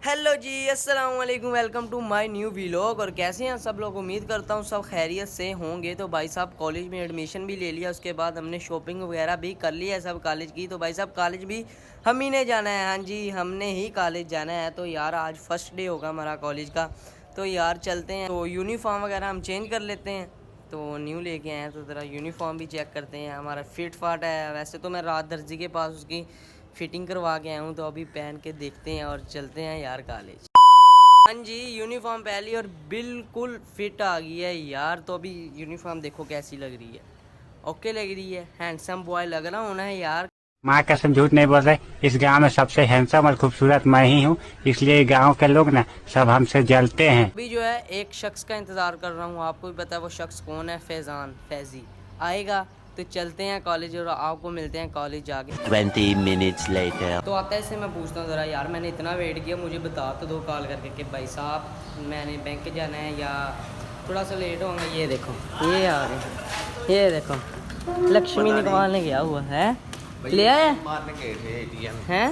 Hello जी, अस्सलाम वालेकुम, welcome to my new vlog. और कैसे हैं सब लोग? उम्मीद करता हूँ सब खैरियत से होंगे। तो भाई साहब कॉलेज में एडमिशन भी ले लिया, उसके बाद हमने शॉपिंग वगैरह भी कर ली है सब कॉलेज की। तो भाई साहब कॉलेज भी हम ही ने जाना है। हाँ जी, हमने ही कॉलेज जाना है। तो यार आज फर्स्ट डे होगा हमारा कॉलेज का, तो यार चलते हैं। तो यूनिफॉर्म वगैरह हम चेंज कर लेते हैं। तो न्यू लेके आए हैं, तो ज़रा यूनिफॉर्म भी चेक करते हैं हमारा फिट फाट है। वैसे तो मैं रात दर्जी के पास उसकी फिटिंग करवा के आया हूँ, तो अभी पहन के देखते हैं और चलते हैं यार कॉलेज। हाँ जी, यूनिफॉर्म पहली और बिल्कुल फिट आ गई है यार। तो अभी यूनिफॉर्म देखो कैसी लग रही है, ओके लग रही है। हैंडसम बॉय लग रहा हूँ ना यार। माँ कसम झूठ नहीं बोल रहे। इस गांव में सबसे हैंडसम और खूबसूरत मैं ही हूँ, इसलिए गांव के लोग ना सब हमसे जलते हैं। अभी जो है एक शख्स का इंतज़ार कर रहा हूँ, आपको भी पता है वो शख्स कौन है। फैज़ी आएगा तो चलते हैं कॉलेज और आपको मिलते हैं कॉलेज जाके 20 minutes later. तो आता है इससे मैं पूछता हूँ ज़रा यार, मैंने इतना वेट किया, मुझे बता तो दो कॉल करके कि भाई साहब मैंने बैंक जाना है या थोड़ा सा लेट होगा। ये देखो ये आ रहे हैं, ये देखो लक्ष्मी निकलवाने गया हुआ है, ले आया हैं।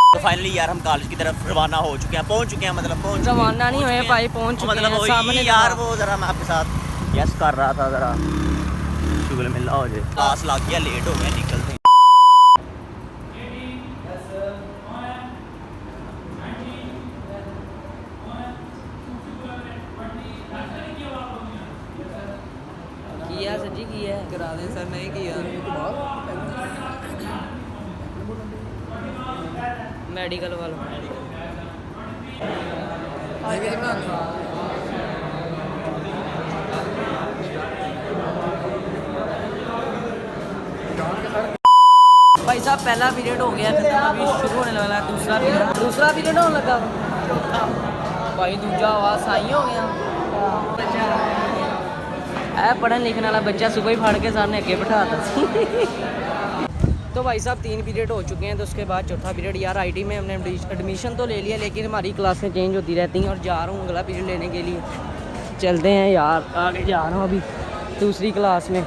तो फाइनली यार हम कॉलेज की तरफ रवाना हो चुके हैं, पहुंच चुके हैं, मतलब रवाना नहीं हुए भाई, पहुंच चुके मतलब हैं सामने यार। वो जरा मैं आपके साथ यस कर रहा था, जरा शुगर मिला हो जाए, क्लास लग गया, लेट हो गया, निकलते हैं। किया सर जी, किया है करा दें सर, नहीं किया मेडिकल वाला। भाई साहब पहला पीरियड हो गया खत्म, अभी शुरू होने वाला है दूसरा पीरियड होने लगा भाई। दूजा आवाज़ आई हो गया है। पढ़ने लिखने वाला बच्चा सुबह ही फाड़ के सामने अगे बैठा था। तो भाई साहब 3 पीरियड हो चुके हैं, तो उसके बाद चौथा पीरियड। यार आईटी में हमने एडमिशन तो ले लिया, लेकिन हमारी क्लासें चेंज होती रहती हैं और जा रहा हूँ अगला पीरियड लेने के लिए। चलते हैं यार, आगे जा रहा हूँ अभी दूसरी क्लास में।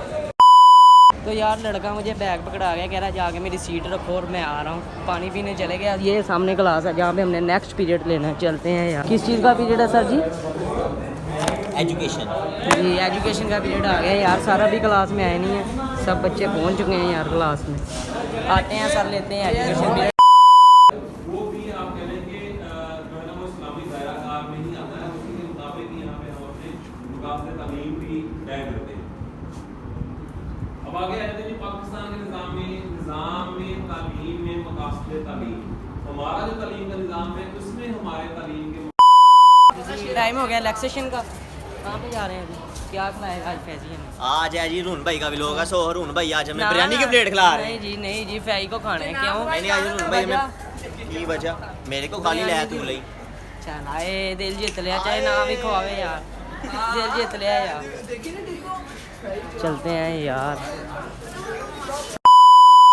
तो यार लड़का मुझे बैग पकड़ा गया, कह रहा जाके मेरी सीट रखो और मैं आ रहा हूँ। पानी पीने चले गया। ये सामने क्लास है जहाँ पे हमने नेक्स्ट पीरियड लेना है। चलते हैं यार। किस चीज़ का पीरियड है सर जी? एजुकेशन जी, एजुकेशन का पीरियड आ गया यार। सारा भी क्लास में आए नहीं है, सब बच्चे पहुंच चुके हैं यार क्लास में। आते हैं सर, लेते हैं एजुकेशन पीरियड। वो भी आप कह लें कि जो है ना वो इस्लामी दायरा कार में ही आता है, उसी के मुताबिक यहाँ पे हम अपने मुकाबले तालीम भी तय करते हैं। अब आगे आते हैं जी पाकिस्तान के निज़ाम में तालीम में मकासद तालीम। हमारा जो तालीम का निज़ाम है उसमें हमारे तालीम के टाइम हो गया रिलैक्सेशन का। कहाँ पे जा रहे हैं अभी? क्या खिलाएगा आज फैजी हमें? आज है जी रून भाई का भी लोग है। सो रून भाई आज हमें बिरयानी की प्लेट खिला रहे हैं। नहीं जी फैजी को खाने हैं। क्यों? नहीं आज रून भाई हमें की वजह मेरे को खाली लाया तू लई। चल आए, दिल जीत लिया, चाहे ना भी खवावे यार, दिल जीत लिया यार। चलते हैं यार।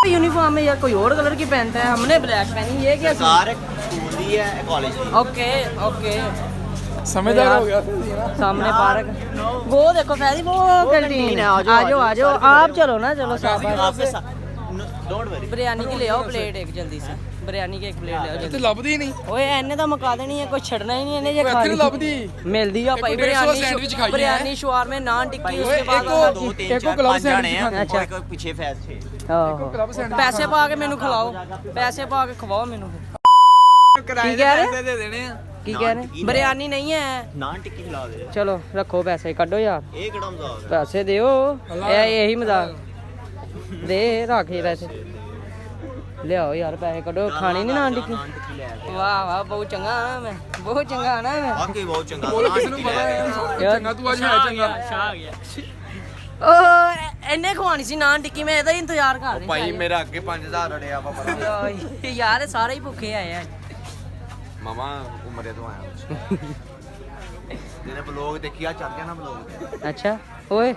यूनिफॉर्म में यार कोई और कलर की पहनता है, हमने ब्लैक पहनी। ये क्या कार स्कूल दी है, कॉलेज दी। ओके समझदार हो गया। सामने पार्क, वो देखो फैजी, वो कैंटीन है। आ जाओ आप, चलो ना, चलो आपके साथ डोंट वरी। बिरयानी की ले आओ प्लेट एक, जल्दी से बिरयानी की एक प्लेट ले आओ ਤੇ जल्दी। ਲੱਭਦੀ ਨਹੀਂ ओए एने तो मुका देनी है, कोई छड़ना ही नहीं है जे ਇੱਥੇ खानी ਲੱਭਦੀ। मिलदी आ भाई। एक 150 सैंडविच खाई है। बिरयानी शवारमे नान टिक्की, उसके बाद एक दो तीन एक चार क्लब पांच जाने हैं, अच्छा। एक पीछे फैज थे। क्लब सैंडविच पैसे पा के मेनू खिलाओ, पैसे पा के खवाओ मेनू। ਕਿਰਾਏ ਕੀ ਕਹਿ ਰਹੇ? ਪੈਸੇ ਦੇ ਦੇਣੇ ਆ। की कह रहे? बिरयानी नहीं है। नान टिक्की खिला दे। चलो रखो पैसे, कड्डो यार एक कदम मजाक है। पैसे दियो, यही मजाक दे रख ही पैसे ले आओ यार, पैसे कड्डो। खानी नहीं नान टिक्की? नान टिक्की ले आ। वाह वाह, बहुत चंगा आना मैं, बहुत चंगा आना मैं। वाकई बहुत चंगा। ਬੋਲ नान ਕਿਸੇ ਨੂੰ टिक्की ਪਤਾ ले आ। ਹੈ ਚੰਗਾ ਤੂੰ ਅੱਜ ਹੈ ਚੰਗਾ। ਓ ਇਹਨੇ ਖਵਾਣੀ ਸੀ ਨਾਨ ਟਿੱਕੀ, ਮੈਂ ਇਹਦਾ ਹੀ ਇੰਤਜ਼ਾਰ ਕਰ ਰਹੀ ਭਾਈ ਮੇਰਾ ਅੱਗੇ 5000 ਅੜਿਆ ਵਾ ਸੀ ਯਾਰ। ਸਾਰੇ ਹੀ ਭੁੱਖੇ ਆਏ ਆ। ਮਾਮਾ ਉਮਰੇ ਤੋਂ ਆਇਆ ਜਿਹਨੇ ਬਲੌਗ ਦੇਖਿਆ ਚੱਲ ਗਿਆ ਨਾ ਬਲੌਗ अच्छा ओए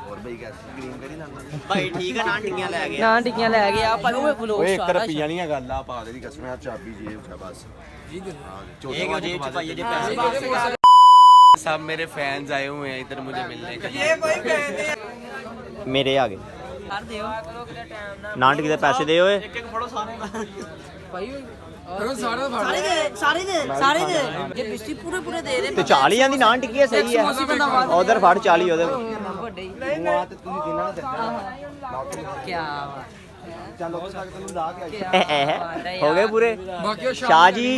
ਹੋਰ ਬਈ ਕੈਸੀ ਸਕਰੀਨ ਕਰੀ ਜਾਂਦਾ भाई ठीक है, नान टिक्कियां ले गए। ਨਾਨ ਟਿੱਕੀਆਂ ਲੈ ਗਿਆ ਆਪਾਂ ਉਹ ਵਲੋਗ ਓਏ 1 ਰੁਪਿਆ ਨਹੀਂ ਆ ਗੱਲ ਆ ਪਾ ਦੇ ਦੀ ਕਸਮ ਆ ਚਾਬੀ ਜੇਬ ਚ ਬਸ एक जो जेब च पाइए जे पैसे। सब मेरे फैंस आए हुए हैं इधर मुझे मिलने के लिए। ये कोई फैन है मेरे आ गए ਕਰ ਦਿਓ नान टिक्की दे पैसे दे ओए। ਭਾਈ सारे दे ये बिस्ती पूरे दे रहे ਤੇ 40 ਦੀ ਨਾਨ ਟਿੱਕੀ ਸਹੀ ਹੈ ਉਧਰ ਫੜ 40 ਉਹਦੇ क्या ਹੋ ਗਏ ਪੂਰੇ ਸ਼ਾਹ ਜੀ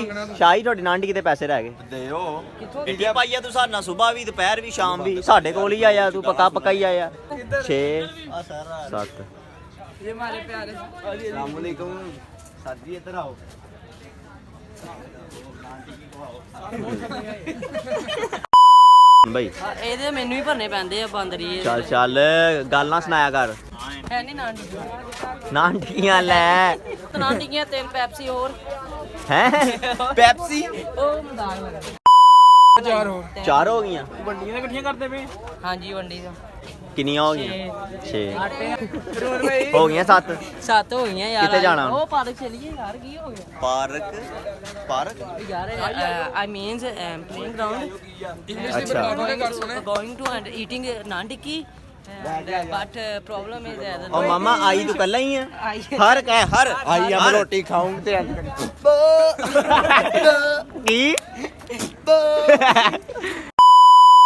ਤੁਹਾਡੀ ਨਾਨ ਟਿੱਕੀ ਦੇ ਪੈਸੇ ਰਹਿ ਗਏ ਦਿਓ ਇੰਡੀ ਪਾਈਆ ਤੂੰ ਸਾਡਾ ਸਵੇਰ ਵੀ ਦੁਪਹਿਰ ਵੀ ਸ਼ਾਮ ਵੀ ਸਾਡੇ ਕੋਲ ਹੀ ਆਇਆ ਤੂੰ ਪੱਕਾ ਹੀ ਆਇਆ 6 7 ये हमारे प्यारे अस्सलाम वालेकुम सर जी इधर आओ भाई ਇਹਦੇ ਮੈਨੂੰ ਹੀ ਭਰਨੇ ਪੈਂਦੇ ਆ ਬਾਂਦਰੀ ਚੱਲ ਗੱਲ ਨਾ ਸੁਣਾਇਆ ਕਰ ਹੈ ਨਹੀਂ ਨਾਨ ਨਾਨ ਟਿੱਕੀਆਂ ਲੈ ਨਾਨ ਟਿੱਕੀਆਂ 3 ਪੈਪਸੀ ਹੋਰ ਹੈ ਪੈਪਸੀ ਉਹ ਮਜ਼ਾਕ ਲੱਗਾ 4 ਹੋ ਗਈਆਂ ਹਾਂਜੀ ਵੰਡੀ ਦਾ ਕਿੰਨੀਆਂ ਹੋ ਗਈਆਂ 6 ਹੋ ਗਈਆਂ 7 7 ਹੋ ਗਈਆਂ ਯਾਰ ਕਿੱਥੇ ਜਾਣਾ? ਉਹ ਪਾਰਕ ਚਲੀਏ ਯਾਰ ਕੀ ਹੋ ਗਿਆ ਪਾਰਕ यार I means playing ground अच्छा going to and eating naan tikki but problem is और मामा आई तो पहला ही है आई है। हर कह हर आई हम रोटी खाऊं ते की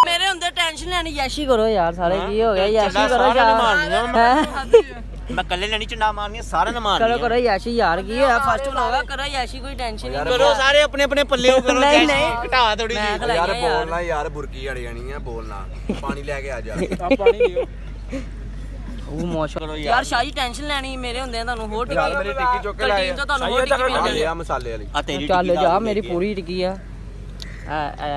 मेरे ਹੁੰਦੇ ਟੈਨਸ਼ਨ ਲੈਣੀ ਯਾਸ਼ੀ ਕਰੋ ਯਾਰ ਸਾਰੇ ਕੀ ਹੋ ਗਿਆ ਯਾਸ਼ੀ ਕਰੋ ਸਾਰਿਆਂ ਨੇ ਯਾਰ ਮਾਰਨੀਆਂ मैं कल्ले लेनी चंडा मारनी सारे ने मारनी करो करो याशी यार की होया फर्स्ट होगा करो याशी कोई टेंशन नहीं करो सारे अपने अपने पल्ले करो नहीं, जैसे नहीं। घटा थोड़ी मैं सी खिलाई यार है बोलना यार बुरकी अड़ जानी है बोलना पानी लेके आ जा ਉਹ ਮੌਸਮ ਯਾਰ ਸ਼ਾਹੀ ਟੈਨਸ਼ਨ ਲੈਣੀ ਮੇਰੇ ਹੁੰਦੇ ਆ ਤੁਹਾਨੂੰ ਹੋਰ यार मेरी टिक्की चुक के लाए ਟੀਮ ਤੋਂ ਤੁਹਾਨੂੰ ਹੋਰ ਟਿੱਕੀ ਮਿਲ लिया मसाले वाली आ तेरी ਚੱਲ ਜਾ ਮੇਰੀ ਪੂਰੀ ਟਿੱਕੀ ਆ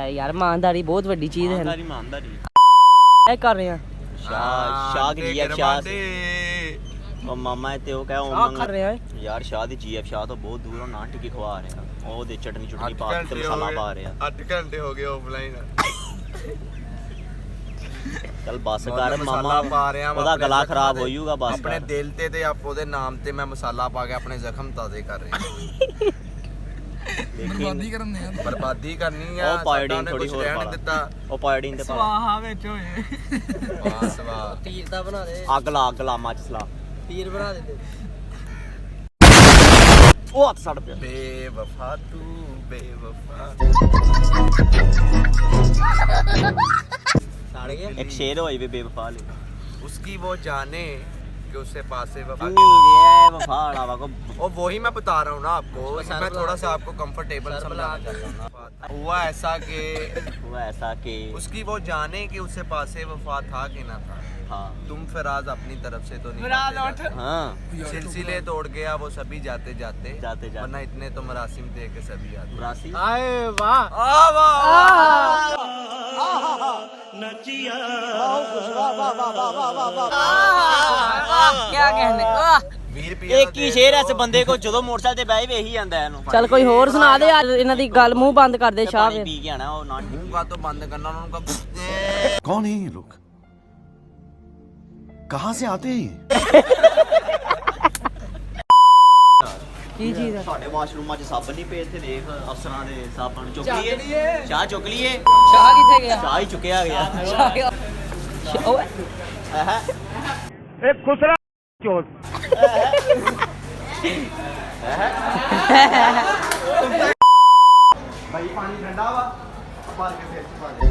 ਯਾਰ ਇਮਾਨਦਾਰੀ ਬਹੁਤ ਵੱਡੀ ਚੀਜ਼ ਹੈ ईमानदारी ईमानदारी ਇਹ ਕਰ ਰਹੇ ਆ शाह की जीएफ शाह और मामा ते वो कह ਆ ਕਰ ਰਹੇ ਆ यार शाह दी जीएफ शाह तो बहुत दूर और नान टिक्की खवा रहे हैं ਉਹ ਦੇ ਚਟਨੀ ਚੁਟਨੀ ਪਾ ਕੇ ਤੇ ਮਸਾਲਾ ਪਾ ਰਹੇ ਆ 8 घंटे हो गए ऑफलाइन ਚੱਲ ਬਸ ਕਰ ਮਸਾਲਾ ਮਾਮਾ ਪਾ ਰਿਹਾ ਉਹਦਾ ਗਲਾ ਖਰਾਬ ਹੋ ਜਾਊਗਾ ਬਸ ਆਪਣੇ ਦਿਲ ਤੇ ਆਪ ਉਹਦੇ ਨਾਮ ਤੇ ਮੈਂ ਮਸਾਲਾ ਪਾ ਕੇ ਆਪਣੇ ਜ਼ਖਮ ਤਾਜ਼ੇ ਕਰ ਰਿਹਾ ਬਰਬਾਦੀ ਕਰਨੀ ਆ ਉਹ ਪਾਇਓਡੀਨ ਥੋੜੀ ਹੋਰ ਰਹਿਣ ਦਿੱਤਾ ਉਹ ਪਾਇਓਡੀਨ ਤੇ ਪਾ ਵਾਹ ਵਿੱਚ ਹੋਏ ਵਾਹ ਸਵਾਹ ਤੀਰ ਦਾ ਬਣਾ ਦੇ ਅੱਗ ਲਾ ਮੱਚ ਲਾ ਤੀਰ ਬਣਾ ਦੇ ਉਹ ਹੱਥ ਸੜ ਪਿਆ ਬੇਵਫਾ ਤੂੰ ਬੇਵਫਾ ਸੜ ਗਿਆ ਇੱਕ ਸ਼ੇਰ ਹੋਈ ਵੀ ਬੇਵਫਾ ਲਈ उसकी वो जाने कि उससे पास से वफा ਵਫਾ ਵਾਲਾ ਕੋ और वही मैं बता रहा हूँ ना आपको मैं थोड़ा सा आपको कंफर्टेबल समझाना चाहता हूँ ना हुआ ऐसा कि ਉਹ ਐਸਾ ਕਿ उसकी वो जाने कि उससे पास वफा था कि ना था ਹਾਂ तुम फराज अपनी तरफ से तो नहीं ਹਾਂ सिलसिले तोड़ गया वो सभी जाते जाते जाते जाते। वरना इतने तो मरासिम थे कि सभी आते ਰਾਸੀ क्या कहने वीर ਇੱਕ ਹੀ ਸ਼ੇਰ ਐਸੇ ਬੰਦੇ ਕੋ ਜਦੋਂ ਮੋਟਰਸਾਈਕਲ ਤੇ ਬਹਿ ਵੇਹੀ ਜਾਂਦਾ ਇਹਨੂੰ ਚੱਲ ਕੋਈ ਹੋਰ ਸੁਣਾ ਦੇ ਯਾਰ ਇਹਨਾਂ ਦੀ ਗੱਲ ਮੂੰਹ ਬੰਦ ਕਰ ਦੇ ਸ਼ਾਹ ਪਾਣੀ ਪੀ ਕੇ ਆਣਾ ਉਹ ਨਾਨ मुंह का तो बंद करना उनका कौन है ये लोग कहां से आते हैं ये ਕੀ ਚੀਜ਼ ਹੈ ਸਾਡੇ ਵਾਸ਼ਰੂਮਾਂ 'ਚ ਸਾਬਣ ਨਹੀਂ ਪਏ ਇੱਥੇ ਦੇਖ ਅਫਸਰਾਂ ਦੇ ਸਾਬਣ ਚੁੱਕ ਲਈਏ ਚਾਹ ਚੁੱਕ ਲਈਏ ਸ਼ਾਹ ਕਿੱਥੇ ਗਿਆ ਚਾਹ ਹੀ ਚੁੱਕਿਆ ਗਿਆ ਸ਼ਾਹ ਓਏ भाई पानी ठंडा वा मार के सिर च पा दे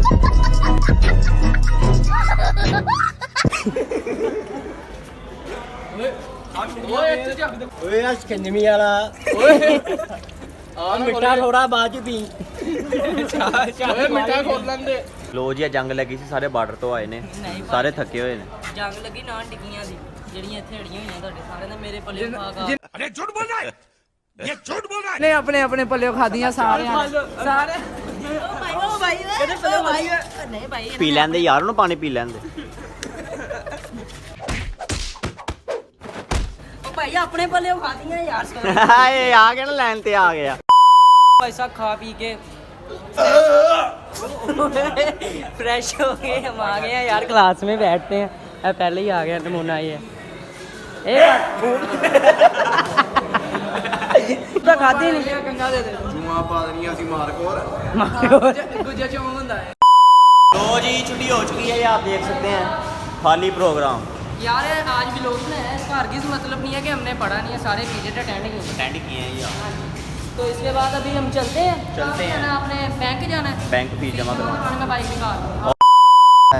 ਓਏ ਆ ਸਕੰਜਮੀ ਵਾਲਾ ਓਏ ਆ ਮਿੱਠਾ ਥੋੜਾ ਬਾਅਦ ਚ ਪੀ ਓਏ ਮਿੱਠਾ ਖੋਲ ਲੈਂਦੇ ਲੋ ਜੀ ਜੰਗ ਲੱਗੀ ਸੀ ਸਾਰੇ ਬਾਰਡਰ ਤੋਂ ਆਏ ਨੇ ਨਹੀਂ ਸਾਰੇ ਥੱਕੇ ਹੋਏ ਨੇ ਜੰਗ ਲੱਗੀ ਨਾਨ ਟਿੱਕੀਆਂ ਦੀ ਜਿਹੜੀਆਂ ਇੱਥੇ ਅੜੀਆਂ ਹੋਈਆਂ ਤੁਹਾਡੇ ਸਾਰੇ ਨੇ ਮੇਰੇ ਪੱਲੇ ਖਾ ਖਾ ਨੇ ਆਪਣੇ ਆਪਣੇ ਪੱਲਿਓ ਖਾਦੀਆਂ ਸਾਰਿਆਂ ਨੇ ਸਾਰੇ ਉਹ ਭਾਈ ਇਹਦੇ ਪੱਲੇ ਭਾਈ ਨਹੀਂ ਭਾਈ ਪੀ ਲੈਂਦੇ ਯਾਰ ਉਹਨੂੰ ਪਾਣੀ ਪੀ ਲੈਂਦੇ ਉਹ ਭਾਈ ਆਪਣੇ ਪੱਲੇ ਖਾਦੀਆਂ ਯਾਰ ਹਾਏ ਆ ਗਿਆ ਨਾ ਲਾਈਨ ਤੇ ਆ ਗਿਆ भाई साहब खा पी के फ्रेश हो गए हम आ गए हैं यार क्लास में बैठते हैं पहले ही आ गया नमूना ये तो खाते नहीं ਕੰਗਾ ਦੇ ਦੇ ਜੂਆਂ ਪਾ ਦੇਣੀਆਂ ਅਸੀਂ ਮਾਰ ਕੋਰ ਗੁੱਜਾ ਚੋਂ ਹੁੰਦਾ ਹੈ लो जी छुट्टी हो चुकी है ये आप देख सकते हैं खाली प्रोग्राम यार आज भी लोग ना है हरगिज मतलब नहीं है कि हमने पढ़ा नहीं है सारे पीरियड अटेंड किए अटेंड किए हैं यार तो इसके बाद अभी हम चलते हैं। चलते हैं। आपने बैंक जाना है? बैंक फीस जमा करवाना। मैं बाइक निकाल।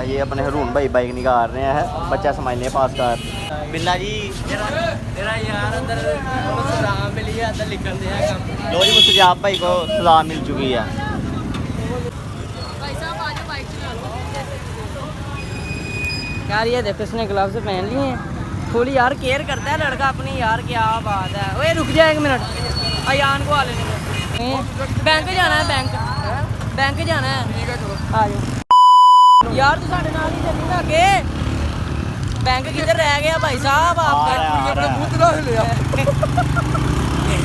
ये अपने हरून भाई बाइक निकाल रहे हैं, बच्चा समझने पास कर। बिल्ला जी तेरा यार अंदर सलाम मिली है, अंदर निकल दिया काम। लो जी मुस्तजाब भाई को सलाम मिल चुकी है। भाई साहब आ जाओ, बाइक चला लो। यार ये देखो इसने ग्लव्स पहन लिए हैं, थोड़ी यार केयर करता है लड़का अपनी यार, क्या बात है। ओए रुक जा 1 मिनट, अयान को आ लेने दो। बैंक जाना है, बैंक जाना है। आ जाओ यार, तू साढ़े नाल ही चली ना आगे। बैंक किधर रह गया भाई साहब आपका?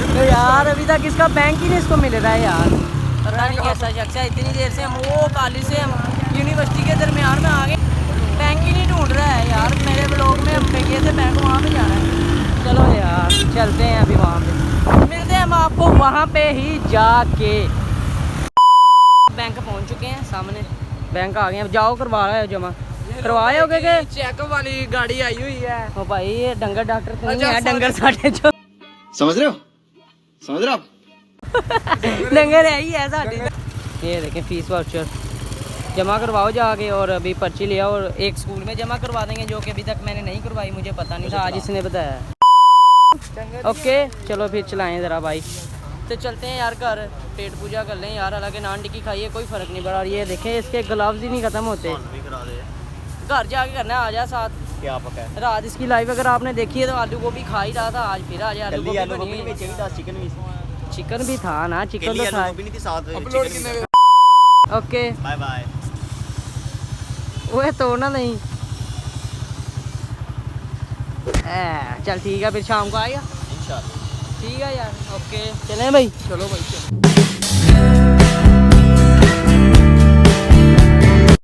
तो यार अभी तक इसका बैंक ही नहीं इसको मिल रहा है यार, पता नहीं कैसा शख्स है। इतनी देर से हम वो कॉलेज से हम यूनिवर्सिटी के दरमियान में आ गए, बैंक ही नहीं ढूंढ रहा है यार। मेरे ब्लॉग में हम पे गए थे बैंक, वहाँ पे जाना है। चलो यार चलते हैं अभी वहाँ पे, मिलते हैं हम आपको वहाँ पे ही जाके। बैंक पहुँच चुके हैं, सामने बैंक आ गए हैं। जाओ करवा रहे हो जमा, करवाए हो गए? चेकअप वाली गाड़ी आई हुई है। ओ भाई ये डंगर डॉक्टर तो नहीं है, डंगर साढ़े जो समझ रहे हो आप? डंगर है ही है साढ़े। ये देखें फीस वाउचर जमा करवाओ जाके, और अभी पर्ची लिया और एक स्कूल में जमा करवा देंगे, जो कि अभी तक मैंने नहीं करवाई, मुझे पता नहीं था, आज इसने बताया। ओके चलो फिर चलाएं ज़रा बाइक। तो चलते हैं यार घर, पेट पूजा कर लें यार, हालांकि नान टिक्की खाइए कोई फ़र्क नहीं पड़ा। और ये देखें इसके ग्लव्स ही नहीं ख़त्म होते, घर जाके करना है। आ जा साथ, क्या पका है? रात इसकी लाइफ अगर आपने देखी है तो आलू गोभी खा ही रहा था, आज फिर आ जाए आलू गोभी बनी हुई। चिकन भी था ना, चिकन तो था। नहीं थी साथ। Okay bye bye. ओए तोड़ना नहीं। चल ठीक है, फिर शाम को आएगा। इंशाल्लाह। ठीक है यार, ओके चलें भाई। चलो भाई चलो।